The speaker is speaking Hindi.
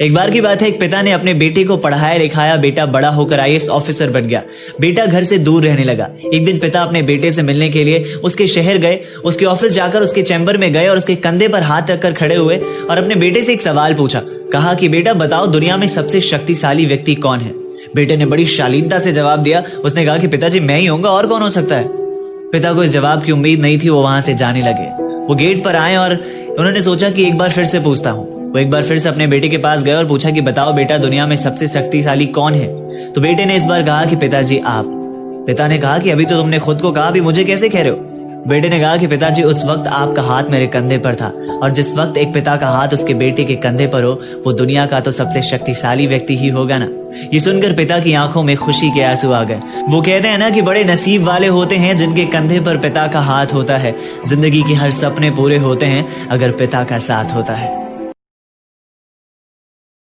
एक बार की बात है, एक पिता ने अपने बेटे को पढ़ाया लिखाया, बेटा बड़ा होकर आईएएस ऑफिसर बन गया। बेटा घर से दूर रहने लगा। एक दिन पिता अपने बेटे से मिलने के लिए उसके शहर गए। उसके ऑफिस जाकर उसके चैम्बर में गए और उसके कंधे पर हाथ रखकर खड़े हुए और अपने बेटे से एक सवाल पूछा। कहा कि बेटा बताओ, दुनिया में सबसे शक्तिशाली व्यक्ति कौन है? बेटे ने बड़ी शालीनता से जवाब दिया। उसने कहा कि पिताजी मैं ही होऊंगा, और कौन हो सकता है? पिता को इस जवाब की उम्मीद नहीं थी। वो वहां से जाने लगे। वो गेट पर आए और उन्होंने सोचा कि एक बार फिर से पूछता हूँ। वो एक बार फिर से अपने बेटे के पास गए और पूछा कि बताओ बेटा, दुनिया में सबसे शक्तिशाली कौन है? तो बेटे ने इस बार कहा कि पिताजी आप। पिता ने कहा कि अभी तो तुमने खुद को कहा, अभी मुझे कैसे कह रहे हो? बेटे ने कहा कि पिताजी उस वक्त आपका हाथ मेरे कंधे पर था, और जिस वक्त एक पिता का हाथ उसके बेटे के कंधे पर हो, वो दुनिया का तो सबसे शक्तिशाली व्यक्ति ही होगा ना। ये सुनकर पिता की आंखों में खुशी के आंसू आ गए। वो कहते हैं ना कि बड़े नसीब वाले होते हैं जिनके कंधे पर पिता का हाथ होता है। जिंदगी के हर सपने पूरे होते हैं अगर पिता का साथ होता है।